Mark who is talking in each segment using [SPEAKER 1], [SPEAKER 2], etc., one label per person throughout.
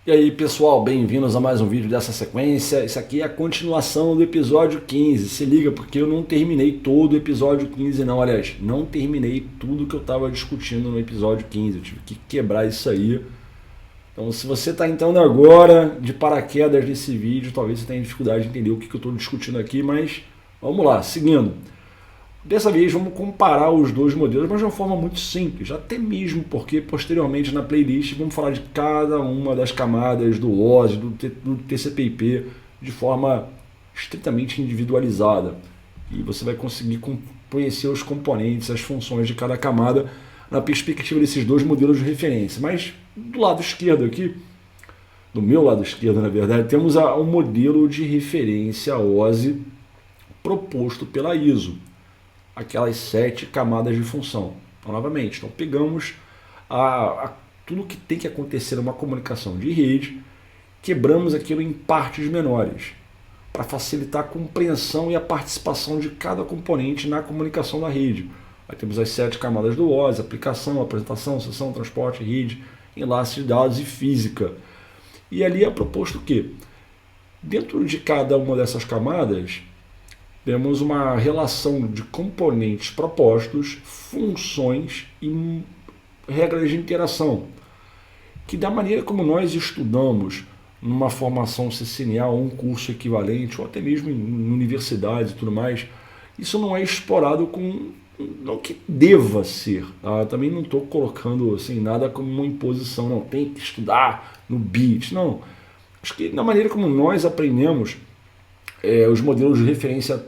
[SPEAKER 1] E aí pessoal, bem-vindos a mais um vídeo dessa sequência. Isso aqui é a continuação do episódio 15. Se liga, porque eu não terminei todo o episódio 15 não. Aliás, não terminei tudo que eu estava discutindo no episódio 15. Eu tive que quebrar isso aí. Então se você está entrando agora de paraquedas nesse vídeo, talvez você tenha dificuldade de entender o que eu estou discutindo aqui, mas vamos lá, seguindo. Dessa vez vamos comparar os dois modelos, mas de uma forma muito simples, até mesmo porque posteriormente na playlist vamos falar de cada uma das camadas do OSI, do TCP/IP, de forma estritamente individualizada. E você vai conseguir conhecer os componentes, as funções de cada camada na perspectiva desses dois modelos de referência. Mas do lado esquerdo aqui, do meu lado esquerdo na verdade, temos um modelo de referência OSI proposto pela ISO. Aquelas 7 camadas de função. Então, novamente, então pegamos tudo que tem que acontecer numa comunicação de rede, quebramos aquilo em partes menores, para facilitar a compreensão e a participação de cada componente na comunicação da rede. Aí temos as 7 camadas do OSI, aplicação, apresentação, sessão, transporte, rede, enlace de dados e física. E ali é proposto que, dentro de cada uma dessas camadas, temos uma relação de componentes propostos, funções e regras de interação, que da maneira como nós estudamos numa formação CCNA ou um curso equivalente, ou até mesmo em universidades e tudo mais, isso não é explorado não que deva ser. Tá? Também não estou colocando assim, nada como uma imposição, não, tem que estudar no BIT, não. Acho que da maneira como nós aprendemos os modelos de referência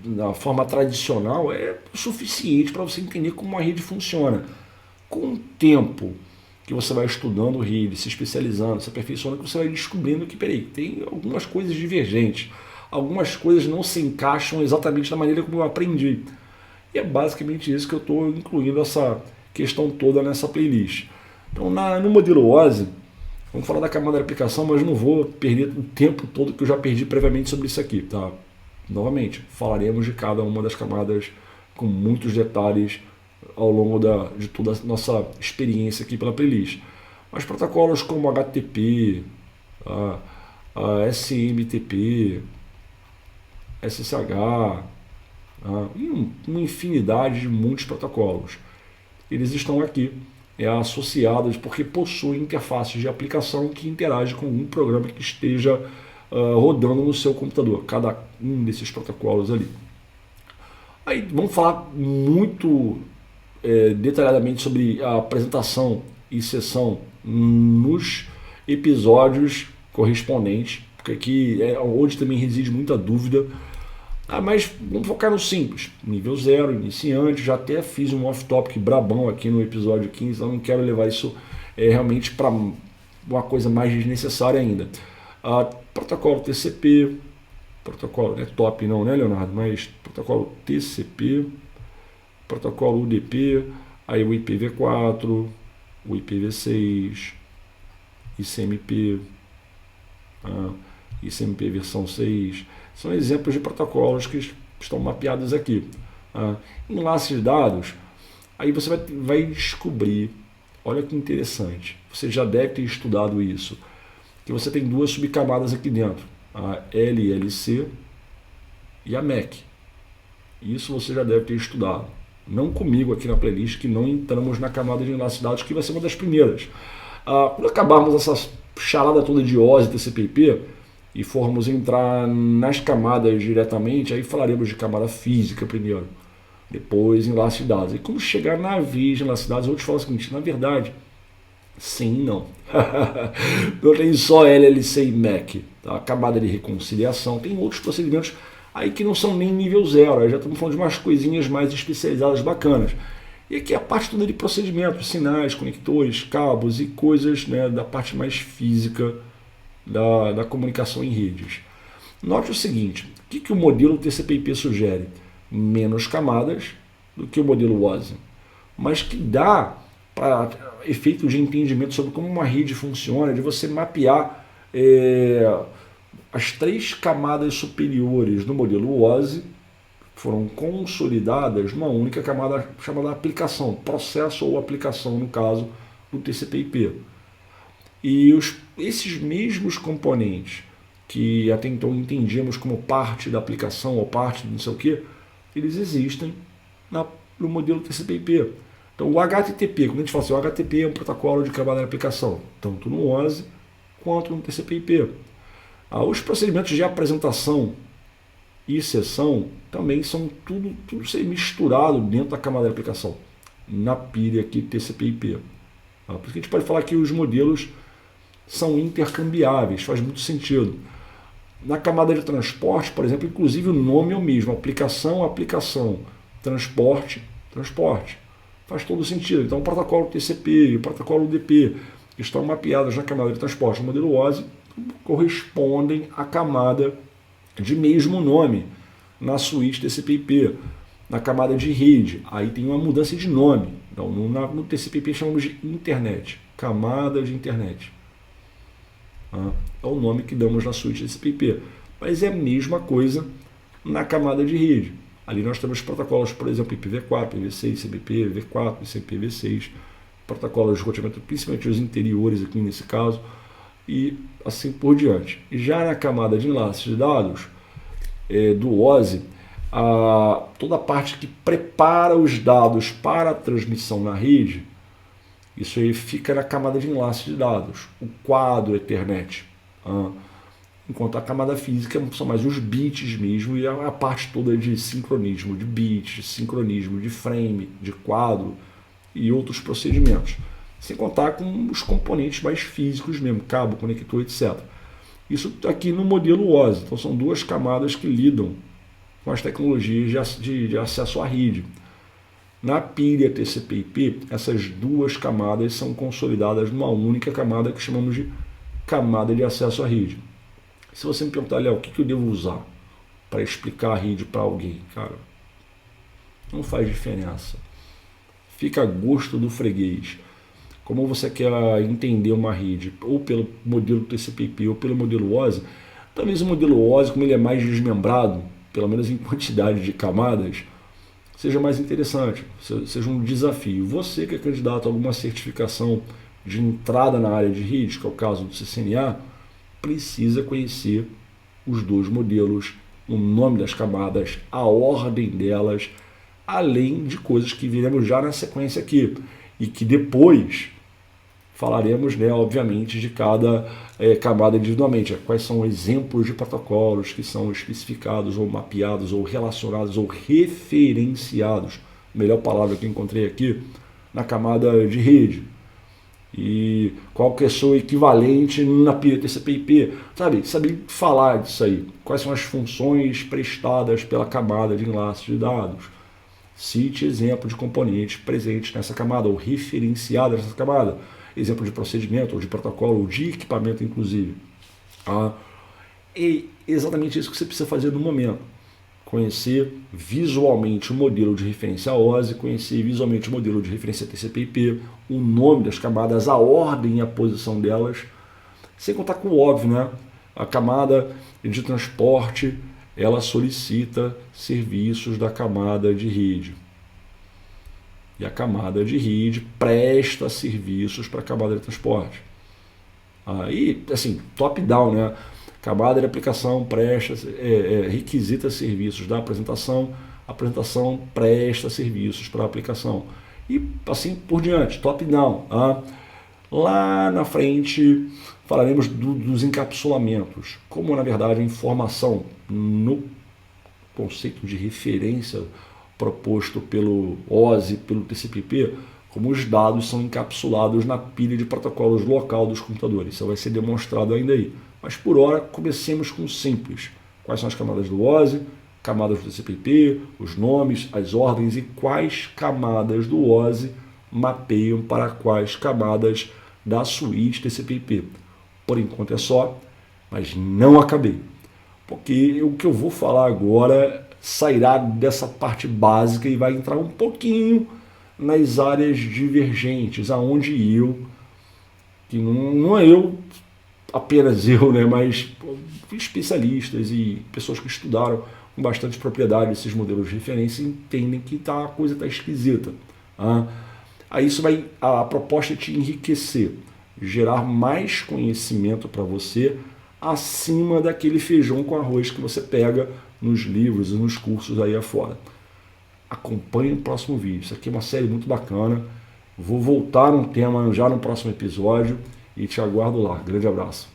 [SPEAKER 1] da forma tradicional é suficiente para você entender como uma rede funciona. Com o tempo que você vai estudando rede, se especializando, se aperfeiçoando, que você vai descobrindo que, peraí, tem algumas coisas divergentes, algumas coisas não se encaixam exatamente da maneira como eu aprendi. E é basicamente isso que eu estou incluindo essa questão toda nessa playlist. Então, no modelo OSI, vamos falar da camada de aplicação, mas não vou perder o tempo todo que eu já perdi previamente sobre isso aqui, tá? Novamente, falaremos de cada uma das camadas com muitos detalhes ao longo de toda a nossa experiência aqui pela playlist. Mas protocolos como HTTP, a SMTP, SSH, e uma infinidade de muitos protocolos. Eles estão aqui associados porque possuem interfaces de aplicação que interagem com um programa que esteja rodando no seu computador, cada um desses protocolos ali. Aí vamos falar muito detalhadamente sobre a apresentação e sessão nos episódios correspondentes, porque aqui é onde também reside muita dúvida. Mas vamos focar no simples, nível 0, iniciante. Já até fiz um off-topic brabão aqui no episódio 15, então não quero levar isso realmente para uma coisa mais desnecessária ainda. Protocolo TCP, protocolo, não é top não, né, Leonardo? Mas protocolo TCP, protocolo UDP, aí o IPv4, o IPv6, ICMP, ICMP versão 6, são exemplos de protocolos que estão mapeados aqui. Enlace de dados, aí você vai descobrir, olha que interessante, você já deve ter estudado isso, que você tem duas subcamadas aqui dentro, a LLC e a MEC. Isso você já deve ter estudado. Não comigo aqui na playlist, que não entramos na camada de enlace de dados, que vai ser uma das primeiras. Quando acabarmos essa charada toda de OSI e TCP/IP e formos entrar nas camadas diretamente, aí falaremos de camada física primeiro, depois enlace de dados. E como chegar na vez de enlace de dados, eu vou te falar o seguinte, na verdade, sim e não. Não tem só LLC e MEC, tá? Camada de reconciliação, tem outros procedimentos aí que não são nem nível 0, aí já estamos falando de umas coisinhas mais especializadas bacanas. E aqui é a parte toda de procedimentos, sinais, conectores, cabos e coisas, né, da parte mais física da comunicação em redes. Note o seguinte, o que o modelo TCP/IP sugere? Menos camadas do que o modelo OSI, mas que dá para efeitos de entendimento sobre como uma rede funciona, de você mapear as 3 camadas superiores do modelo OSI foram consolidadas numa única camada chamada aplicação, processo ou aplicação, no caso do TCP/IP. E esses mesmos componentes que até então entendíamos como parte da aplicação ou parte de não sei o que, eles existem no modelo TCP/IP. Então o HTTP, quando a gente fala assim, o HTTP é um protocolo de camada de aplicação, tanto no OSI quanto no TCP/IP. Os procedimentos de apresentação e sessão também são tudo misturado dentro da camada de aplicação, na pilha aqui TCP/IP. Por isso que a gente pode falar que os modelos são intercambiáveis, faz muito sentido. Na camada de transporte, por exemplo, inclusive o nome é o mesmo, aplicação, transporte. Faz todo sentido. Então o protocolo TCP e o protocolo UDP estão mapeados na camada de transporte no modelo OSI, correspondem à camada de mesmo nome na suíte TCP/IP. Na camada de rede, aí tem uma mudança de nome. Então, no TCP/IP chamamos de internet, camada de internet. É o nome que damos na suíte TCP/IP. Mas é a mesma coisa na camada de rede. Ali nós temos protocolos, por exemplo, IPv4, IPv6, CBP, V4, ICP/V6, protocolos de roteamento, principalmente os interiores aqui nesse caso, e assim por diante. E já na camada de enlaces de dados do OSI, toda a parte que prepara os dados para a transmissão na rede, isso aí fica na camada de enlace de dados, o quadro Ethernet. Enquanto a camada física são mais os bits mesmo e a parte toda de sincronismo de bits, sincronismo de frame, de quadro e outros procedimentos. Sem contar com os componentes mais físicos mesmo, cabo, conector, etc. Isso aqui no modelo OSI. Então são duas camadas que lidam com as tecnologias de acesso à rede. Na pilha TCP/IP, essas duas camadas são consolidadas numa única camada que chamamos de camada de acesso à rede. Se você me perguntar, Léo, o que eu devo usar para explicar a rede para alguém? Cara, não faz diferença. Fica a gosto do freguês. Como você quer entender uma rede, ou pelo modelo TCP/IP ou pelo modelo OSI, talvez o modelo OSI, como ele é mais desmembrado, pelo menos em quantidade de camadas, seja mais interessante, seja um desafio. Você que é candidato a alguma certificação de entrada na área de rede, que é o caso do CCNA, precisa conhecer os dois modelos, o nome das camadas, a ordem delas, além de coisas que viremos já na sequência aqui, e que depois falaremos, obviamente, de cada camada individualmente. Quais são exemplos de protocolos que são especificados, ou mapeados, ou relacionados, ou referenciados, melhor palavra que eu encontrei aqui, na camada de rede. E qual que é o seu equivalente na pilha TCP/IP, saber falar disso aí. Quais são as funções prestadas pela camada de enlace de dados. Cite exemplo de componentes presentes nessa camada, ou referenciados nessa camada. Exemplo de procedimento, ou de protocolo, ou de equipamento, inclusive. É exatamente isso que você precisa fazer no momento. Conhecer visualmente o modelo de referência OSI, conhecer visualmente o modelo de referência TCP/IP, o nome das camadas, a ordem e a posição delas, sem contar com o óbvio, A camada de transporte, ela solicita serviços da camada de rede. E a camada de rede presta serviços para a camada de transporte. Aí, assim, top-down, Camada de aplicação presta, requisita serviços da apresentação, a apresentação presta serviços para a aplicação. E assim por diante, top-down. Lá na frente falaremos dos encapsulamentos, como na verdade a informação no conceito de referência proposto pelo OSI, pelo TCP/IP, como os dados são encapsulados na pilha de protocolos local dos computadores. Isso vai ser demonstrado ainda aí. Mas por hora, comecemos com o simples. Quais são as camadas do OSI, camadas do TCP/IP, os nomes, as ordens e quais camadas do OSI mapeiam para quais camadas da suíte TCP/IP. Por enquanto é só, mas não acabei. Porque o que eu vou falar agora sairá dessa parte básica e vai entrar um pouquinho nas áreas divergentes, aonde que não é apenas eu, mas especialistas e pessoas que estudaram com bastante propriedade esses modelos de referência entendem que a coisa está esquisita. Aí a proposta é te enriquecer, gerar mais conhecimento para você acima daquele feijão com arroz que você pega nos livros e nos cursos aí afora. Acompanhe o próximo vídeo. Isso aqui é uma série muito bacana. Vou voltar um tema já no próximo episódio e te aguardo lá. Grande abraço.